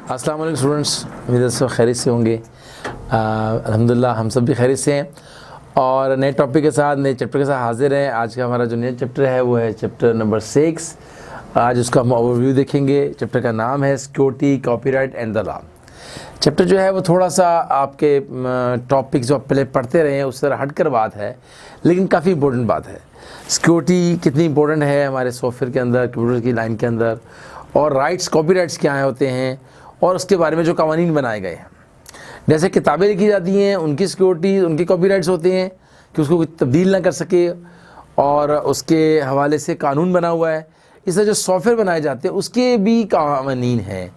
अस्सलाम वालेकुम स्टूडेंट्स, उम्मीद सब खैरियत से होंगे। अल्हम्दुलिल्लाह हम सब भी खैरियत से हैं और नए टॉपिक के साथ, नए चैप्टर के साथ हाजिर हैं। आज का हमारा जो नया चैप्टर है वो है चैप्टर नंबर 6। आज उसका हम ओवरव्यू देखेंगे। चैप्टर का नाम है security, copyright and the law. Chapter जो है वो थोड़ा सा आपके टॉपिक जो आप पहले पढ़ते रहे हैं उससे हट कर बात है, लेकिन काफ़ी इंपॉर्टेंट बात है। सिक्योरिटी कितनी इंपॉर्टेंट है हमारे सॉफ्टवेयर के अंदर, कंप्यूटर की लाइन के अंदर, और राइट्स, कॉपीराइट्स क्या होते हैं और उसके बारे में जो कानून बनाए गए हैं। जैसे किताबें लिखी जाती हैं, उनकी सिक्योरिटी, उनके कॉपीराइट्स होते हैं कि उसको तब्दील ना कर सके, और उसके हवाले से कानून बना हुआ है। इससे जो सॉफ्टवेयर बनाए जाते हैं उसके भी कानून हैं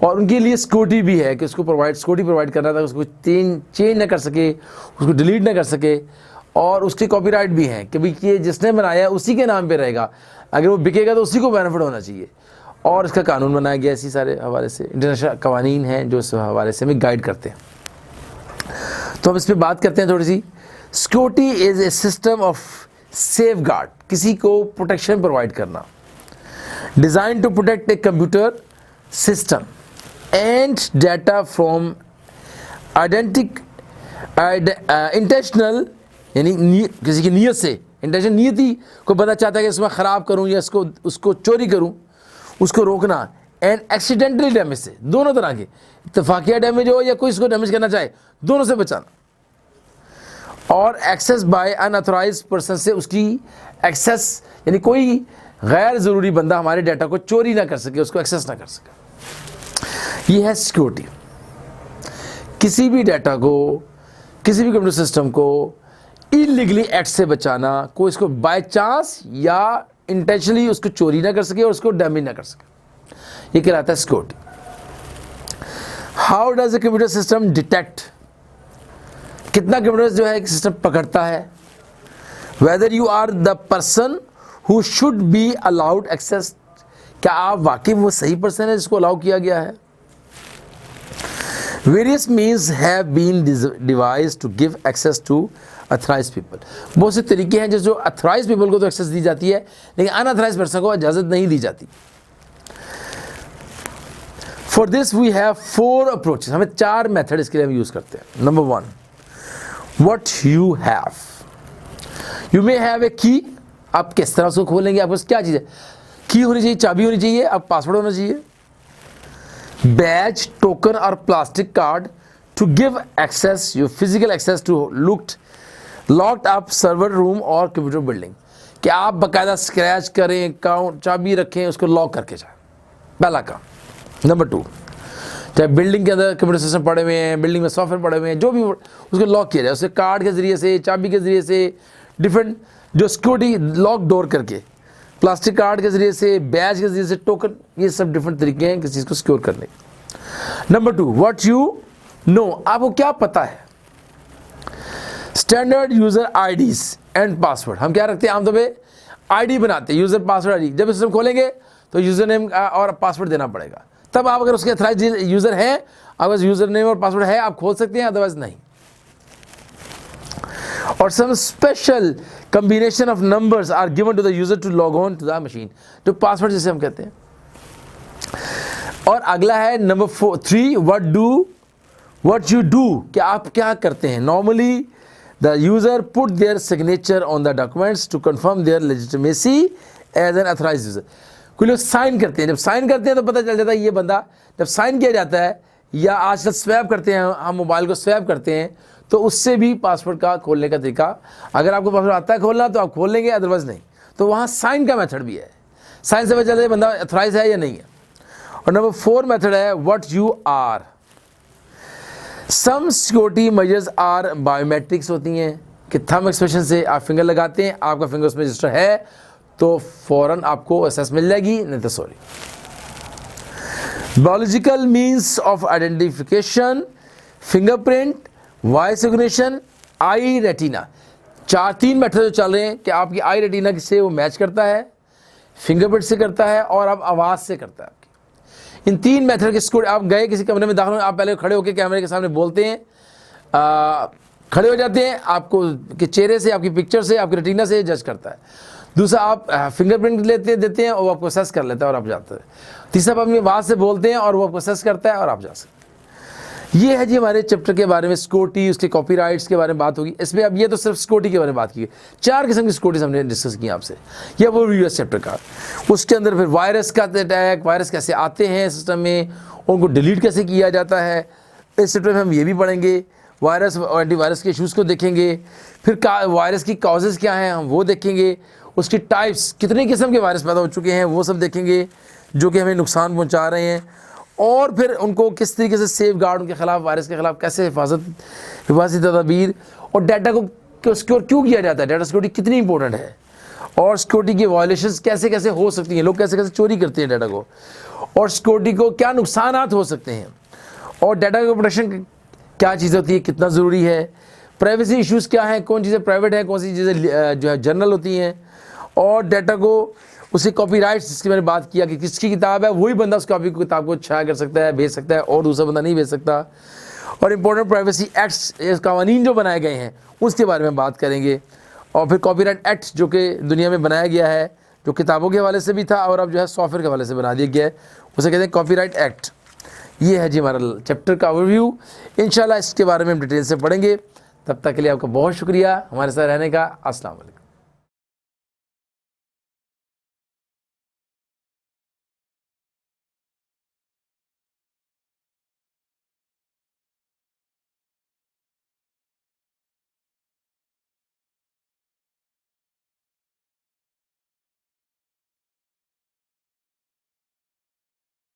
और उनके लिए सिक्योरिटी भी है कि उसको सिक्योरिटी प्रोवाइड करना था, उसको चेंज ना कर सके, उसको डिलीट ना कर सके। और उसके कॉपीराइट भी हैं कि भाई ये जिसने बनाया उसी के नाम पे रहेगा, अगर वो बिकेगा तो उसी को बेनिफिट होना चाहिए। और इसका कानून बनाया गया इसी सारे हवाले से। इंटरनेशनल कवानीन हैं जो इस हवाले से हमें गाइड करते हैं। तो हम इस पर बात करते हैं थोड़ी सी। Security is a system of safeguard, किसी को प्रोटेक्शन प्रोवाइड करना, design to protect a computer system and data from intentional, यानी किसी की नीयत से, इंटेंशन नीयती को बंदा चाहता है कि इसमें ख़राब करूं या उसको चोरी करूं, उसको रोकना। एंड एक्सीडेंटली डैमेज से, दोनों तरह के, इत्तफाकिया डैमेज हो या कोई इसको डैमेज करना चाहे, दोनों से बचाना। और एक्सेस बाय अनऑथराइज पर्सन से उसकी एक्सेस, यानी कोई गैर ज़रूरी बंदा हमारे डाटा को चोरी ना कर सके, उसको एक्सेस ना कर सके। ये है सिक्योरिटी। किसी भी डाटा को, किसी भी कंप्यूटर सिस्टम को इलीगली एक्ट से बचाना, कोई इसको बाय चांस या इंटेंशनली उसको चोरी ना कर सके और उसको डैमेज ना कर सके, ये कहलाता है security. How does a computer system detect, कितना कंप्यूटर जो है सिस्टम पकड़ता है, whether you are the person who should be allowed access, क्या आप वाकई वो सही पर्सन है जिसको अलाउ किया गया है। Various means have been devised to give access to authorise people, बहुत से तरीके हैं जो अथराइज पीपल को तो एक्सेस दी जाती है, लेकिन अनअथराइज पर्सन को इजाज़त नहीं दी जाती। For this we have 4 approaches, हमें 4 मेथड इसके लिए हम यूज़ करते हैं। Number 1, what you have. You may have a key, आप किस तरह उसको खोलेंगे, आपके पास क्या चीज़ है, की होनी चाहिए, चाबी होनी चाहिए, अब पासवर्ड होना चाहिए। बैज, टोकन और plastic card to give access, you physical access to locked up server room और कंप्यूटर बिल्डिंग, कि आप बाकायदा स्क्रैच करें, काउंट, चाबी रखें, उसको लॉक करके जाए, पहला काम। नंबर 2, चाहे बिल्डिंग के अंदर कंप्यूटर सिस्टम पड़े हुए हैं, बिल्डिंग में सॉफ्टवेयर पड़े हुए हैं, जो भी, उसको लॉक किया जाए, उससे कार्ड के ज़रिए से, चाबी के ज़रिए से, डिफरेंट जो सिक्योरिटी लॉक डोर करके, प्लास्टिक कार्ड के ज़रिए से, बैज के ज़रिए से, टोकन, ये सब डिफरेंट तरीके हैं किसी चीज़ को सिक्योर करने के। नंबर 2, व्हाट यू नो, आपको क्या पता है। Standard user IDs and password, हम क्या रखते हैं आमतौर पे, आईडी बनाते हैं, यूज़र पासवर्ड आईडी। जब सिस्टम खोलेंगे तो यूज़र नेम और पासवर्ड देना पड़ेगा, तब आप अगर उसके अथराइज यूज़र हैं, अगर यूज़र नेम और पासवर्ड है, आप खोल सकते हैं, अदरवाइज नहीं। और some special combination of numbers are given to the user to log on to the machine, जो पासवर्ड जिसे हम कहते हैं। और अगला है नंबर 3, व्हाट यू डू, कि आप क्या करते हैं। Normally the user put their signature on the documents to confirm their legitimacy as an authorise user. कोई लोग साइन करते हैं, जब साइन करते हैं तो पता चल जाता है ये बंदा, जब साइन किया जाता है, या आजकल स्वैप करते हैं, हम मोबाइल को स्वैप करते हैं, तो उससे भी पासवर्ड का खोलने का तरीका, अगर आपको पासवर्ड आता है खोलना तो आप खोल लेंगे, अदरवाइज नहीं। तो वहाँ साइन का मेथड भी है, साइन से पता चलता है बंदा अथराइज है या नहीं है। और नंबर 4 मेथड है what you are. Some security measures are biometrics होती हैं, कि थंब एक्सप्रेशन से आप फिंगर लगाते हैं, आपका फिंगर उसमें रजिस्टर है तो फ़ौरन आपको एक्सेस मिल जाएगी, नहीं तो sorry. Biological means of identification, fingerprint, voice recognition, I retina, 3 method जो चल रहे हैं कि आपकी आई रेटिना से वो मैच करता है, फिंगरप्रिंट से करता है और अब आवाज़ से करता है। आपकी इन 3 मेथड के स्कोर, आप गए किसी कमरे में दाखिल, आप पहले खड़े होकर कैमरे के सामने बोलते हैं, खड़े हो जाते हैं, आपको के चेहरे से, आपकी पिक्चर से, आपकी रेटिना से जज करता है। दूसरा आप फिंगरप्रिंट देते हैं और वो आपको असेस कर लेता है और आप जाते हैं। तीसरा आप अपनी आवाज़ से बोलते हैं और वो आपको असेस करता है और आप जा सकते हैं। ये है जी हमारे चैप्टर के बारे में सिक्योरिटी, उसके कॉपीराइट्स के बारे में बात होगी इसमें। अब ये तो सिर्फ सिक्योरिटी के बारे में बात की, 4 किस्म की सिक्योरिटीज हमने डिस्कस की आपसे। यह वो यूएस चैप्टर का, उसके अंदर फिर वायरस का अटैक, वायरस कैसे आते हैं सिस्टम में, उनको डिलीट कैसे किया जाता है, इस चैप्टर में हम ये भी पढ़ेंगे। वायरस और एंटीवायरस के इशूज़ को देखेंगे, फिर वायरस की कॉजेज़ क्या हैं हम वो देखेंगे, उसकी टाइप्स, कितने किस्म के वायरस पैदा हो चुके हैं वो सब देखेंगे जो कि हमें नुकसान पहुँचा रहे हैं, और फिर उनको किस तरीके से सेफ गार्ड, उनके खिलाफ, वायरस के खिलाफ कैसे हिफाजती तदाबीर, और डाटा को सिक्योर क्यों किया जाता है, डाटा सिक्योरिटी कितनी इंपॉर्टेंट है, और सिक्योरिटी की वायलेशंस कैसे कैसे हो सकती हैं, लोग कैसे कैसे चोरी करते हैं डाटा को, और सिक्योरिटी को क्या नुकसानात हो सकते हैं, और डाटा का प्रोटेक्शन क्या चीज़ होती है, कितना ज़रूरी है, प्राइवेसी इश्यूज़ क्या हैं, कौन चीज़ें प्राइवेट हैं, कौन सी चीज़ें जो है जनरल होती हैं, और डाटा को उसके कॉपीराइट्स जिसकी मैंने बात किया कि किसकी किताब है वही बंदा उस कॉपी किताब को छाया कर सकता है, भेज सकता है, और दूसरा बंदा नहीं भेज सकता। और इंपॉर्टेंट प्राइवेसी एक्ट्स, कानून जो बनाए गए हैं उसके बारे में बात करेंगे। और फिर कॉपीराइट एक्ट जो कि दुनिया में बनाया गया है, जो किताबों के हवाले से भी था और अब जो है सॉफ्टवेयर के हवाले से बना दिया गया है, उसे कहते हैं कॉपीराइट एक्ट। ये है जी हमारा चैप्टर का ओवरव्यू। इंशाल्लाह इसके बारे में हम डिटेल से पढ़ेंगे। तब तक के लिए आपका बहुत शुक्रिया हमारे साथ रहने का। अस्सलाम वालेकुम।